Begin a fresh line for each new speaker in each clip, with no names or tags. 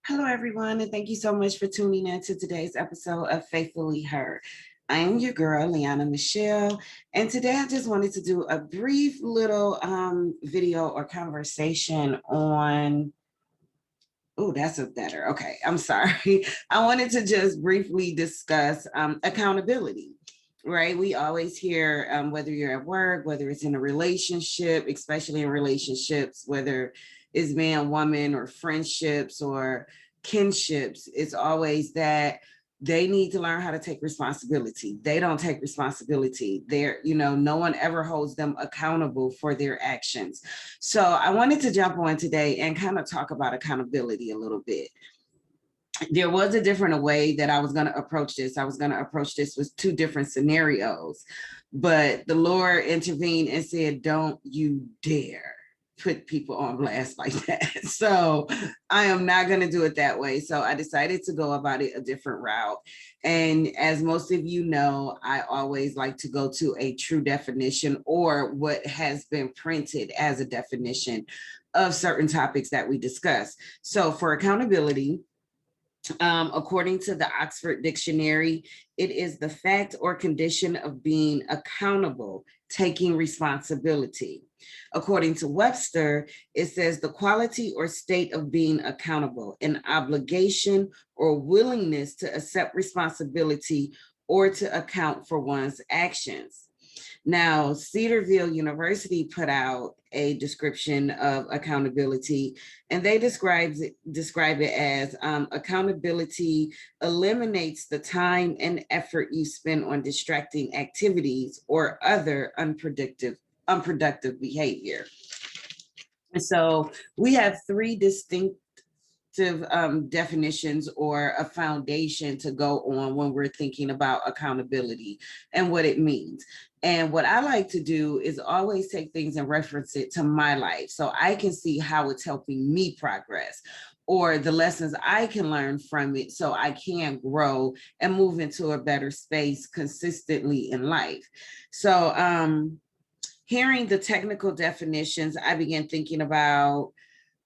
Hello, everyone, and thank you so much for tuning in to today's episode of Faithfully Her. I am your girl, Liana Michelle, and today I just wanted to do a brief little video or conversation on. Oh, that's a better. Okay, I'm sorry. I wanted to just briefly discuss accountability. Right. We always hear whether you're at work, whether it's in a relationship, especially in relationships, whether it's man, woman, or friendships or kinships, it's always that they need to learn how to take responsibility. They don't take responsibility. No one ever holds them accountable for their actions. So I wanted to jump on today and kind of talk about accountability a little bit. There was a different way that I was going to approach this. I was going to approach this with two different scenarios, but the Lord intervened and said, don't you dare put people on blast like that. So I am not going to do it that way. So I decided to go about it a different route. And as most of you know, I always like to go to a true definition or what has been printed as a definition of certain topics that we discuss. So for accountability, according to the Oxford Dictionary, it is the fact or condition of being accountable, taking responsibility. According to Webster, it says the quality or state of being accountable, an obligation or willingness to accept responsibility or to account for one's actions. Now, Cedarville University put out a description of accountability, and they describe it as accountability eliminates the time and effort you spend on distracting activities or other unproductive behavior. And so we have three distinct definitions or a foundation to go on when we're thinking about accountability and what it means. And what I like to do is always take things and reference it to my life so I can see how it's helping me progress or the lessons I can learn from it so I can grow and move into a better space consistently in life. So hearing the technical definitions, I began thinking about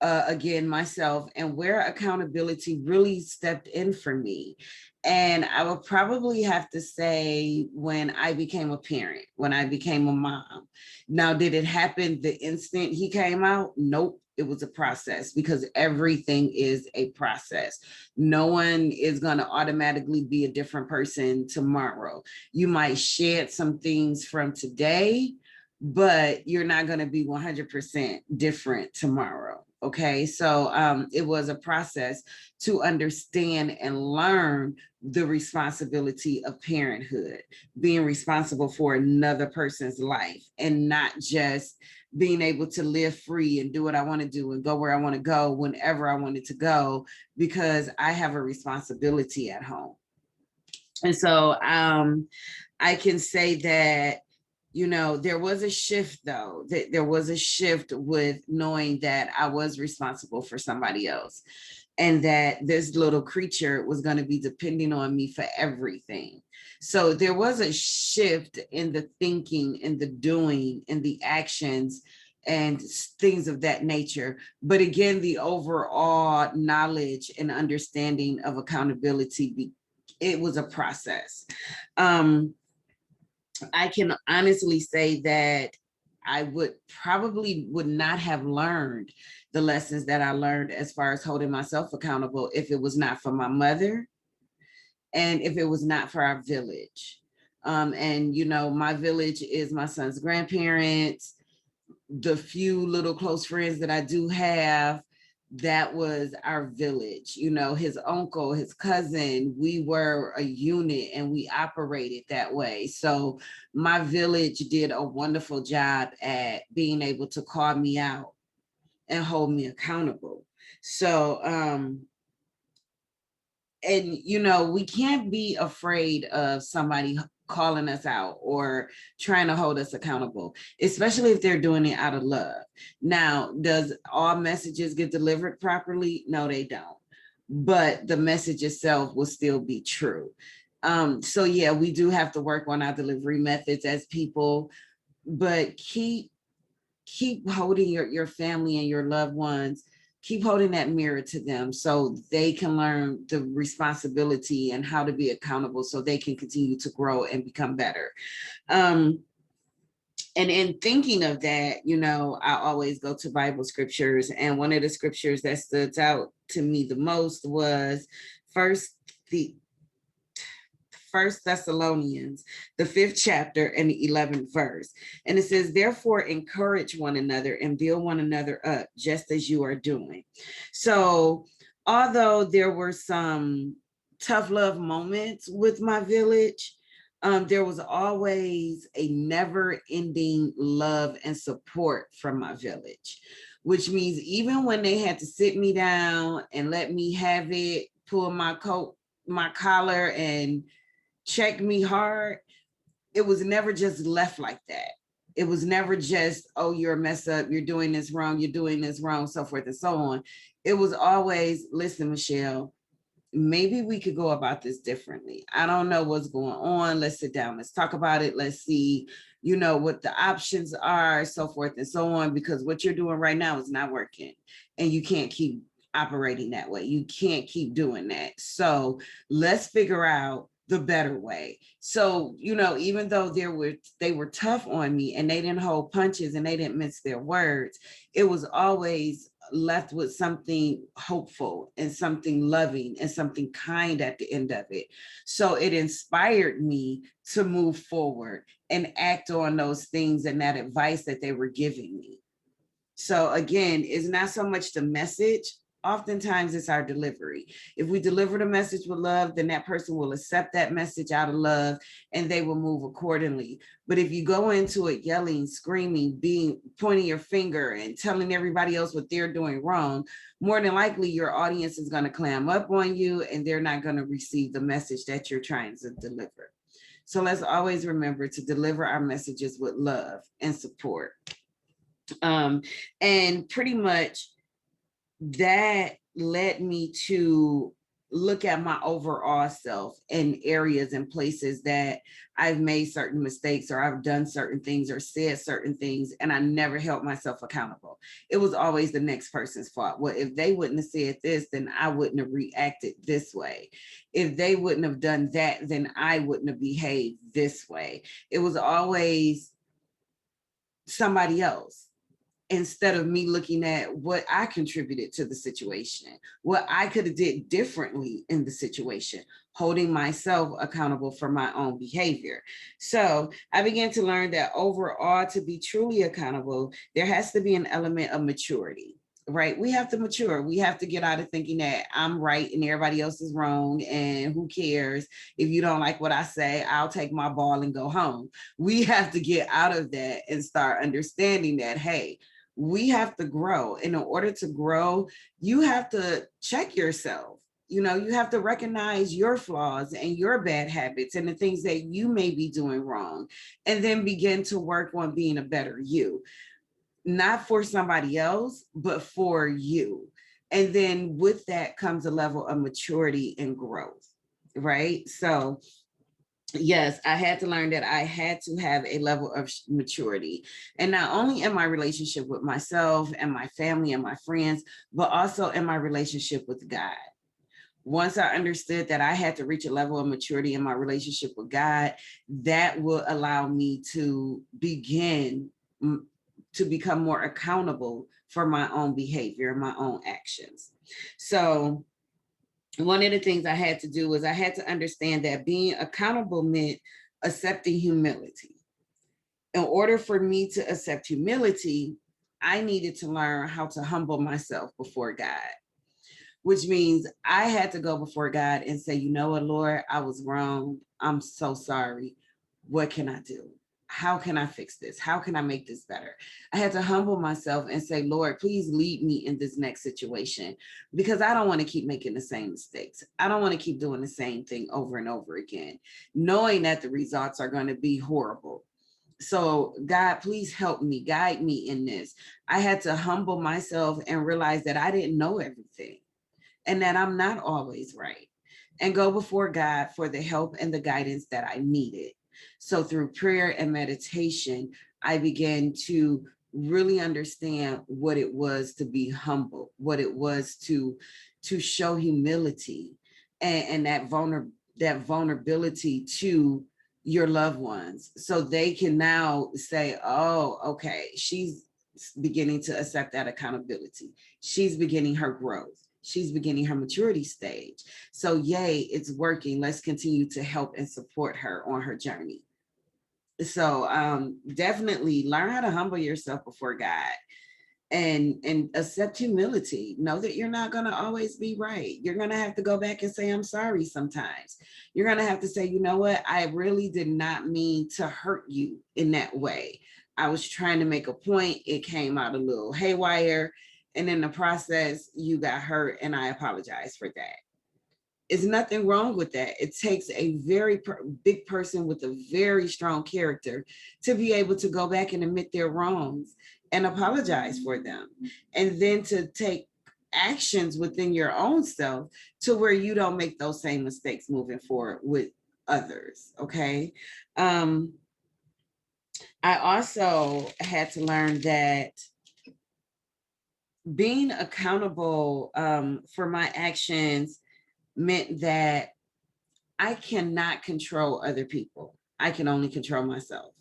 again, myself and where accountability really stepped in for me. And I would probably have to say when I became a parent, when I became a mom. Now, did it happen the instant he came out? Nope. It was a process because everything is a process. No one is going to automatically be a different person tomorrow. You might shed some things from today, but you're not going to be 100% different tomorrow. Okay, so it was a process to understand and learn the responsibility of parenthood, being responsible for another person's life and not just being able to live free and do what I want to do and go where I want to go whenever I wanted to go because I have a responsibility at home. And so I can say that there was a shift though, that there was a shift with knowing that I was responsible for somebody else and that this little creature was going to be depending on me for everything. So there was a shift in the thinking, in the doing, in the actions and things of that nature. But again, the overall knowledge and understanding of accountability, it was a process. I can honestly say that I would not have learned the lessons that I learned as far as holding myself accountable if it was not for my mother and if it was not for our village. And my village is my son's grandparents, the few little close friends that I do have. That was our village, his uncle, his cousin, we were a unit and we operated that way. So my village did a wonderful job at being able to call me out and hold me accountable. So, and we can't be afraid of somebody calling us out or trying to hold us accountable, especially if they're doing it out of love. Now, does all messages get delivered properly? No, they don't. But the message itself will still be true. So yeah, we do have to work on our delivery methods as people, but keep holding your family and your loved ones keep holding that mirror to them so they can learn the responsibility and how to be accountable so they can continue to grow and become better. And in thinking of that, I always go to Bible scriptures. And one of the scriptures that stood out to me the most was first the First Thessalonians, the 5th chapter and the 11th verse. And it says, therefore, encourage one another and build one another up, just as you are doing. So, although there were some tough love moments with my village, there was always a never ending love and support from my village, which means even when they had to sit me down and let me have it, pull my coat, my collar, and check me hard, it was never just left like that. It was never just, oh, you're a mess up, you're doing this wrong, so forth and so on. It was always, listen, Michelle, maybe we could go about this differently. I don't know what's going on. Let's sit down, let's talk about it. Let's see, what the options are, so forth and so on, because what you're doing right now is not working and you can't keep operating that way. You can't keep doing that. So let's figure out the better way. So, even though they were tough on me and they didn't hold punches and they didn't mince their words, it was always left with something hopeful and something loving and something kind at the end of it. So it inspired me to move forward and act on those things and that advice that they were giving me. So again, it's not so much the message. Oftentimes it's our delivery. If we deliver the message with love, then that person will accept that message out of love and they will move accordingly. But if you go into it yelling, screaming, pointing your finger and telling everybody else what they're doing wrong, more than likely your audience is going to clam up on you and they're not going to receive the message that you're trying to deliver. So let's always remember to deliver our messages with love and support. And pretty much that led me to look at my overall self in areas and places that I've made certain mistakes or I've done certain things or said certain things and I never held myself accountable. It was always the next person's fault. Well, if they wouldn't have said this, then I wouldn't have reacted this way. If they wouldn't have done that, then I wouldn't have behaved this way. It was always somebody else, instead of me looking at what I contributed to the situation, what I could have did differently in the situation, holding myself accountable for my own behavior. So I began to learn that overall, to be truly accountable, there has to be an element of maturity. Right? We have to mature. We have to get out of thinking that I'm right and everybody else is wrong. And who cares if you don't like what I say, I'll take my ball and go home. We have to get out of that and start understanding that, hey, we have to grow. And in order to grow, you have to check yourself. You have to recognize your flaws and your bad habits and the things that you may be doing wrong, and then begin to work on being a better you, not for somebody else, but for you. And then with that comes a level of maturity and growth, right? So yes, I had to learn that I had to have a level of maturity. And not only in my relationship with myself and my family and my friends, but also in my relationship with God. Once I understood that I had to reach a level of maturity in my relationship with God, that will allow me to begin to become more accountable for my own behavior, my own actions. So one of the things I had to do was I had to understand that being accountable meant accepting humility. In order for me to accept humility, I needed to learn how to humble myself before God, which means I had to go before God and say, you know what, Lord, I was wrong. I'm so sorry. What can I do? How can I fix this? How can I make this better? I had to humble myself and say, Lord, please lead me in this next situation, because I don't want to keep making the same mistakes. I don't want to keep doing the same thing over and over again, knowing that the results are going to be horrible. So God, please help me, guide me in this. I had to humble myself and realize that I didn't know everything and that I'm not always right, and go before God for the help and the guidance that I needed. So through prayer and meditation, I began to really understand what it was to be humble what it was to show humility and that vulnerability to your loved ones, so they can now say, oh, okay, she's beginning to accept that accountability. She's beginning her growth. She's beginning her maturity stage. So yay, it's working. Let's continue to help and support her on her journey. So definitely learn how to humble yourself before God and accept humility. Know that you're not going to always be right. You're going to have to go back and say, I'm sorry sometimes. You're going to have to say, you know what? I really did not mean to hurt you in that way. I was trying to make a point. It came out a little haywire. And in the process, you got hurt. And I apologize for that. There's nothing wrong with that. It takes a very big person with a very strong character to be able to go back and admit their wrongs and apologize for them. And then to take actions within your own self to where you don't make those same mistakes moving forward with others. Okay. I also had to learn that being accountable for my actions meant that I cannot control other people. I can only control myself.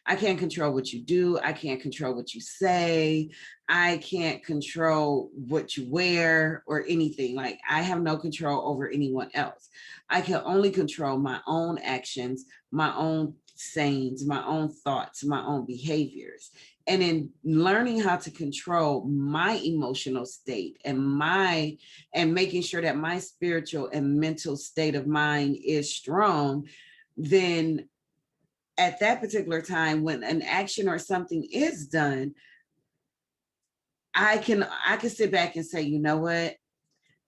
I can't control what you do. I can't control what you say. I can't control what you wear or anything. Like, I have no control over anyone else. I can only control my own actions, my own sayings, my own thoughts, my own behaviors. And in learning how to control my emotional state and making sure that my spiritual and mental state of mind is strong, then at that particular time when an action or something is done, I can sit back and say, you know what?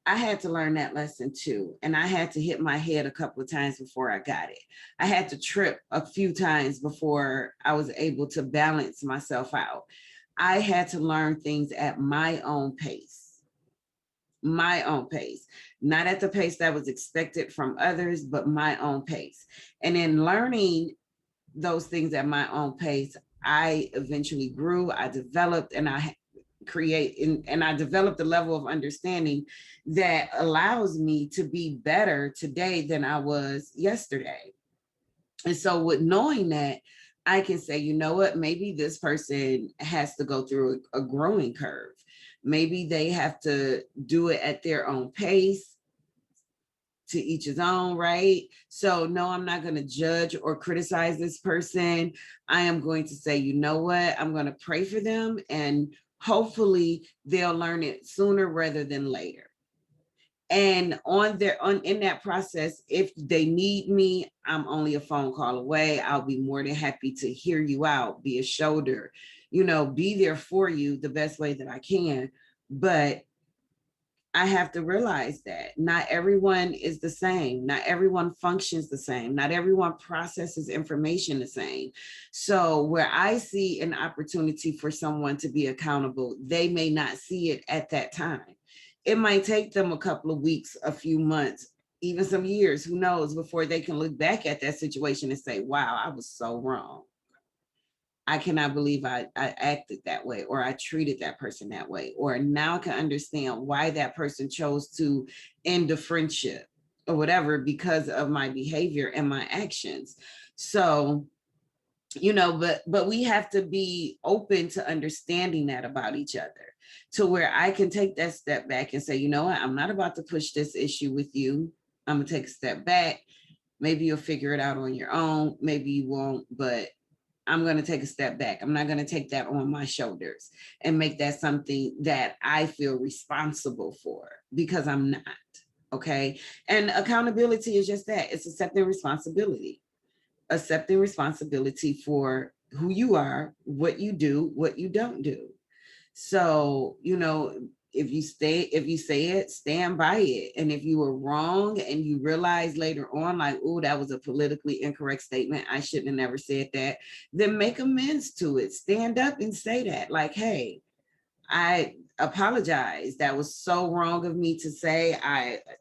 I had to learn that lesson too. And I had to hit my head a couple of times before I got it. I had to trip a few times before I was able to balance myself out. I had to learn things at my own pace, not at the pace that was expected from others, but my own pace. And in learning those things at my own pace, I eventually grew, I developed, and I developed a level of understanding that allows me to be better today than I was yesterday. And so with knowing that, I can say, you know what, maybe this person has to go through a growing curve. Maybe they have to do it at their own pace, to each his own, right? So no, I'm not going to judge or criticize this person. I am going to say, you know what, I'm going to pray for them, and hopefully they'll learn it sooner rather than later. And in that process, if they need me, I'm only a phone call away. I'll be more than happy to hear you out, be a shoulder, be there for you the best way that I can. But I have to realize that not everyone is the same. Not everyone functions the same. Not everyone processes information the same. So where I see an opportunity for someone to be accountable, they may not see it at that time. It might take them a couple of weeks, a few months, even some years, who knows, before they can look back at that situation and say, wow, I was so wrong. I cannot believe I acted that way, or I treated that person that way, or now I can understand why that person chose to end a friendship or whatever because of my behavior and my actions. So, but we have to be open to understanding that about each other, to where I can take that step back and say, you know what, I'm not about to push this issue with you. I'm gonna take a step back. Maybe you'll figure it out on your own. Maybe you won't, but I'm going to take a step back. I'm not going to take that on my shoulders and make that something that I feel responsible for, because I'm not. Okay. And accountability is just that. It's accepting responsibility for who you are, what you do, what you don't do. So, if you say it, stand by it. And if you were wrong and you realize later on, like, oh, that was a politically incorrect statement, I shouldn't have never said that, then make amends to it. Stand up and say that, like, hey, I apologize. That was so wrong of me to say.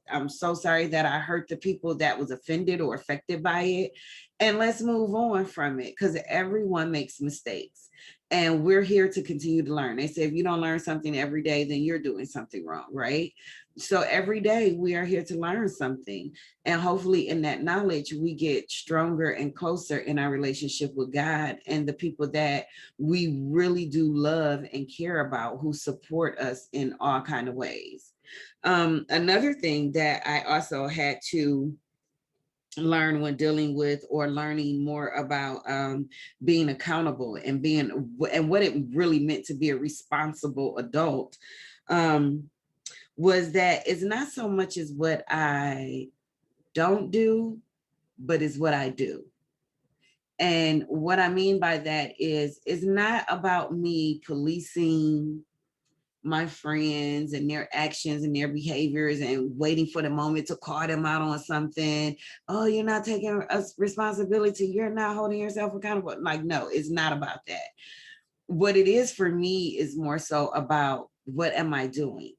I'm so sorry that I hurt the people that was offended or affected by it. And let's move on from it, because everyone makes mistakes. And we're here to continue to learn. They say if you don't learn something every day, then you're doing something wrong, right? So every day we are here to learn something. And hopefully in that knowledge, we get stronger and closer in our relationship with God and the people that we really do love and care about, who support us in all kind of ways. Another thing that I also had to learn when dealing with or learning more about being accountable and being and what it really meant to be a responsible adult, um, was that it's not so much as what I don't do, but it's what I do. And what I mean by that is it's not about me policing my friends and their actions and their behaviors and waiting for the moment to call them out on something. Oh, you're not taking a responsibility. You're not holding yourself accountable. Like, no, it's not about that. What it is for me is more so about what am I doing?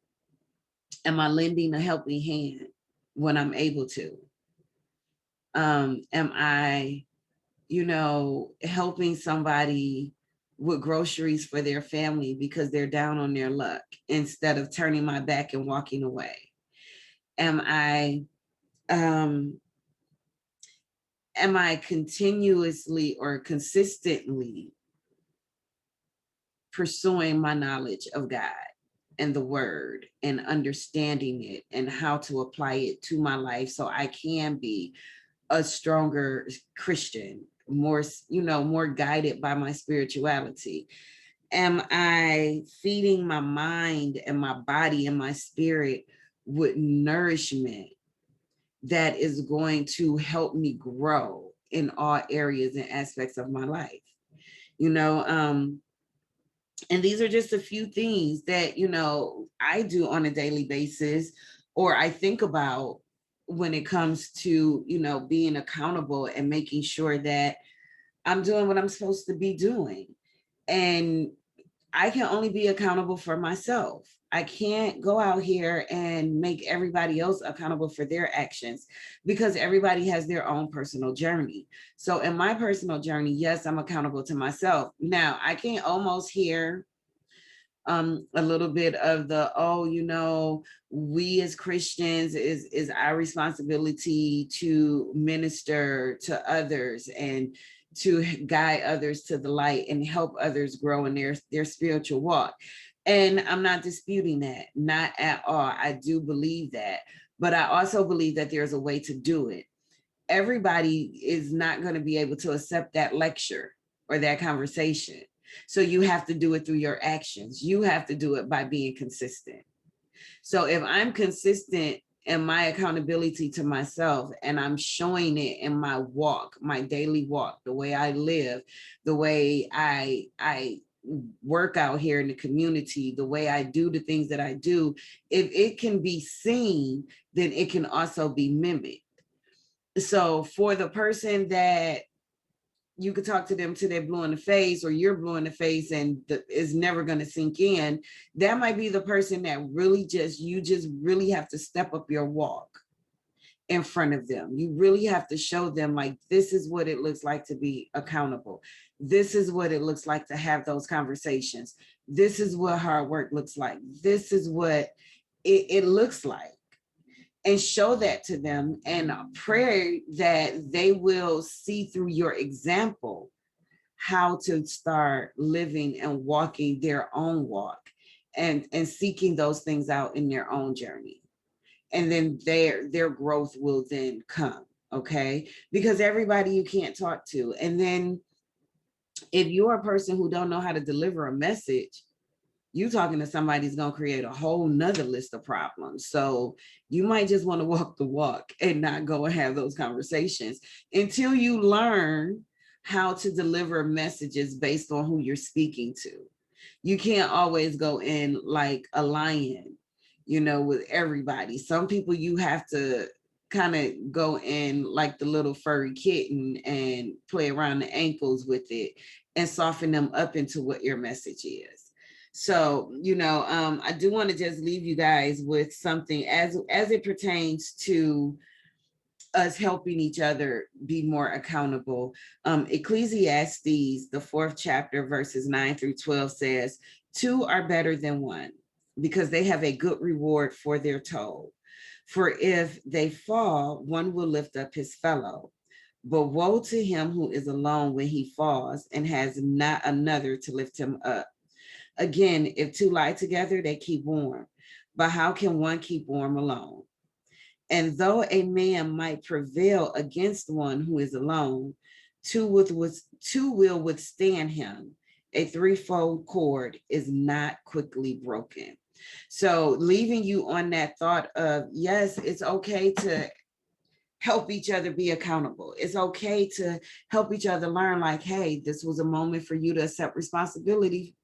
Am I lending a helping hand when I'm able to? Am I, helping somebody with groceries for their family because they're down on their luck instead of turning my back and walking away? Am I um am I continuously or consistently pursuing my knowledge of God and the word and understanding it and how to apply it to my life so I can be a stronger Christian, more guided by my spirituality? Am I feeding my mind and my body and my spirit with nourishment that is going to help me grow in all areas and aspects of my life? You know, and these are just a few things that, I do on a daily basis, or I think about when it comes to, being accountable and making sure that I'm doing what I'm supposed to be doing. And I can only be accountable for myself. I can't go out here and make everybody else accountable for their actions because everybody has their own personal journey. So in my personal journey, yes, I'm accountable to myself. Now, I can almost hear a little bit of the, oh, we as Christians is our responsibility to minister to others and to guide others to the light and help others grow in their spiritual walk. And I'm not disputing that, not at all. I do believe that, but I also believe that there's a way to do it. Everybody is not going to be able to accept that lecture or that conversation. So you have to do it through your actions. You have to do it by being consistent. So if I'm consistent in my accountability to myself and I'm showing it in my walk, my daily walk, the way I live, the way I work out here in the community, the way I do the things that I do, if it can be seen, then it can also be mimicked. So for the person that you could talk to them till they're blue in the face or you're blue in the face and it's never going to sink in, that might be the person that really you just really have to step up your walk in front of them. You really have to show them, like, this is what it looks like to be accountable. This is what it looks like to have those conversations. This is what hard work looks like. This is what it looks like, and show that to them and pray that they will see through your example how to start living and walking their own walk and seeking those things out in their own journey. And then their growth will then come. Okay, because everybody you can't talk to. And then if you're a person who don't know how to deliver a message, you talking to somebody who's going to create a whole nother list of problems. So you might just want to walk the walk and not go and have those conversations until you learn how to deliver messages based on who you're speaking to. You can't always go in like a lion, with everybody. Some people you have to kind of go in like the little furry kitten and play around the ankles with it and soften them up into what your message is. So, I do want to just leave you guys with something as it pertains to us helping each other be more accountable. Ecclesiastes, the 4th chapter, verses 9 through 12 says, two are better than one because they have a good reward for their toil. For if they fall, one will lift up his fellow. But woe to him who is alone when he falls and has not another to lift him up. Again, if two lie together, they keep warm. But how can one keep warm alone? And though a man might prevail against one who is alone, two will withstand him. A threefold cord is not quickly broken. So, leaving you on that thought of, yes, it's okay to help each other be accountable. It's okay to help each other learn, like, hey, this was a moment for you to accept responsibility.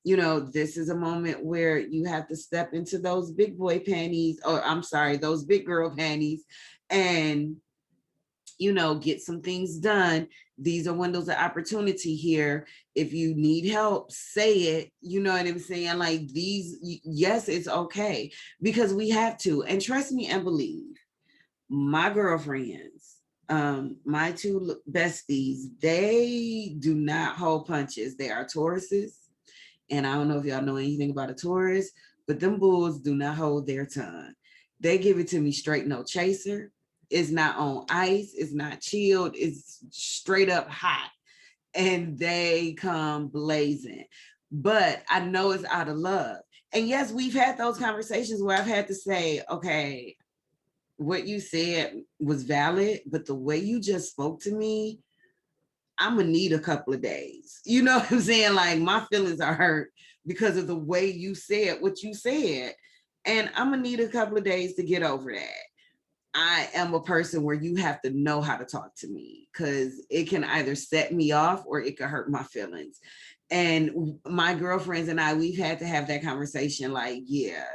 This is a moment where you have to step into those big boy panties, or I'm sorry, those big girl panties, and get some things done. These are windows of opportunity here. If you need help, say it. You know what I'm saying? Like, these, yes, it's okay, because we have to. And trust me and believe, my girlfriends, my two besties, they do not hold punches. They are Tauruses. And I don't know if y'all know anything about a Taurus, but them bulls do not hold their tongue. They give it to me straight, no chaser. It's not on ice. It's not chilled. It's straight up hot. And they come blazing. But I know it's out of love. And yes, we've had those conversations where I've had to say, okay, what you said was valid, but the way you just spoke to me, I'm gonna need a couple of days. You know what I'm saying? Like, my feelings are hurt because of the way you said what you said. And I'm gonna need a couple of days to get over that. I am a person where you have to know how to talk to me, because it can either set me off or it can hurt my feelings. And my girlfriends and I, we've had to have that conversation, like, yeah,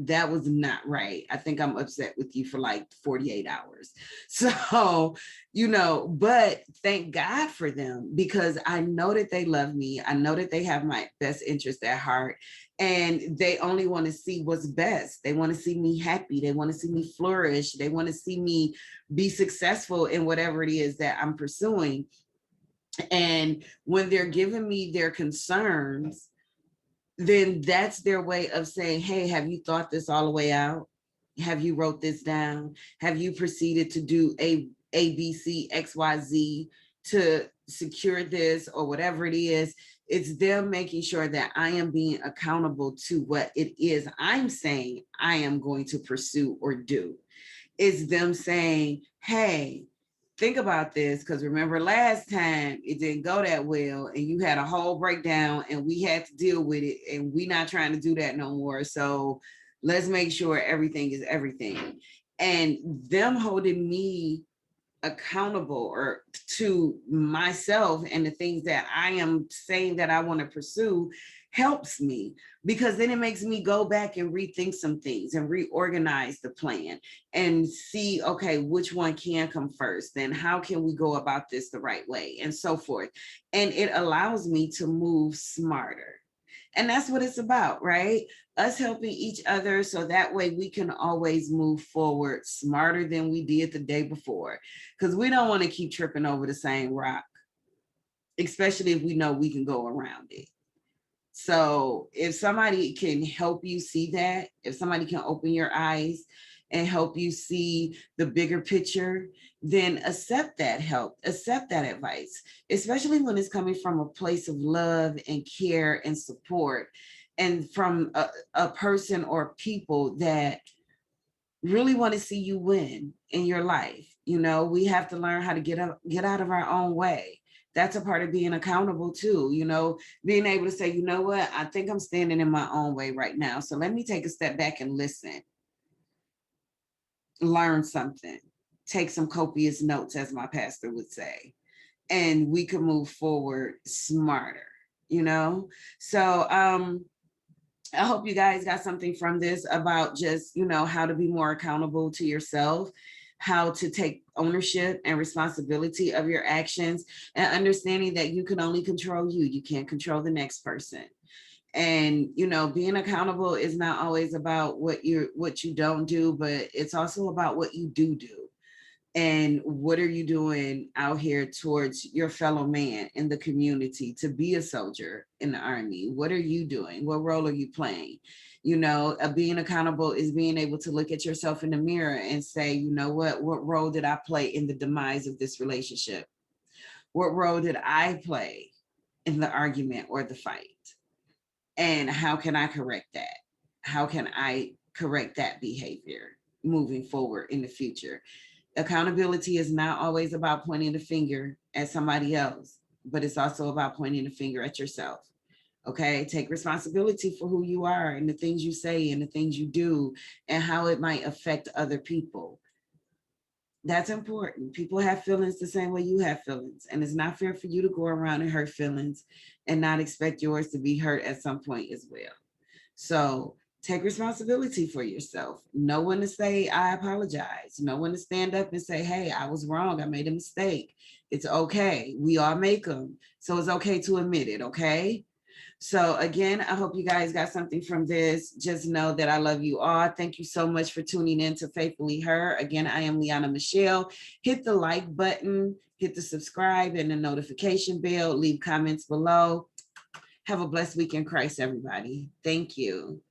that was not right. I think I'm upset with you for like 48 hours. So, but thank God for them, because I know that they love me. I know that they have my best interest at heart, and they only want to see what's best. They want to see me happy. They want to see me flourish. They want to see me be successful in whatever it is that I'm pursuing. And when they're giving me their concerns, then that's their way of saying, hey, have you thought this all the way out? Have you wrote this down? Have you proceeded to do A, B, C, X, Y, Z to secure this, or whatever it is? It's them making sure that I am being accountable to what it is I'm saying I am going to pursue or do. It's them saying, hey, think about this, because remember last time it didn't go that well and you had a whole breakdown and we had to deal with it, and we not trying to do that no more. So let's make sure everything is everything. And them holding me accountable or to myself and the things that I am saying that I want to pursue helps me, because then it makes me go back and rethink some things and reorganize the plan and see, okay, which one can come first, and how can we go about this the right way, and so forth. And it allows me to move smarter. And that's what it's about, right? Us helping each other so that way we can always move forward smarter than we did the day before. Because we don't want to keep tripping over the same rock, especially if we know we can go around it. So if somebody can help you see that, if somebody can open your eyes and help you see the bigger picture, then accept that help, accept that advice, especially when it's coming from a place of love and care and support, and from a person or people that really want to see you win in your life. We have to learn how to get out of our own way. That's a part of being accountable too, being able to say, you know what, I think I'm standing in my own way right now. So let me take a step back and listen, learn something, take some copious notes, as my pastor would say, and we can move forward smarter. So I hope you guys got something from this about just, how to be more accountable to yourself, how to take ownership and responsibility of your actions, and understanding that you can only control you. You can't control the next person. And, being accountable is not always about what you don't do, but it's also about what you do. And what are you doing out here towards your fellow man in the community to be a soldier in the army? What are you doing? What role are you playing? Being accountable is being able to look at yourself in the mirror and say, you know what role did I play in the demise of this relationship? What role did I play in the argument or the fight? And how can I correct that? How can I correct that behavior moving forward in the future? Accountability is not always about pointing the finger at somebody else, but it's also about pointing the finger at yourself. Okay, take responsibility for who you are and the things you say and the things you do and how it might affect other people. That's important. People have feelings the same way you have feelings, and it's not fair for you to go around and hurt feelings and not expect yours to be hurt at some point as well. So take responsibility for yourself. Know when to say, I apologize. Know when to stand up and say, hey, I was wrong. I made a mistake. It's okay. We all make them. So it's okay to admit it. Okay. So again, I hope you guys got something from this. Just know that I love you all. Thank you so much for tuning in to Faithfully Her. Again, I am Liana Michelle. Hit the like button, hit the subscribe and the notification bell, leave comments below. Have a blessed week in Christ, everybody. Thank you.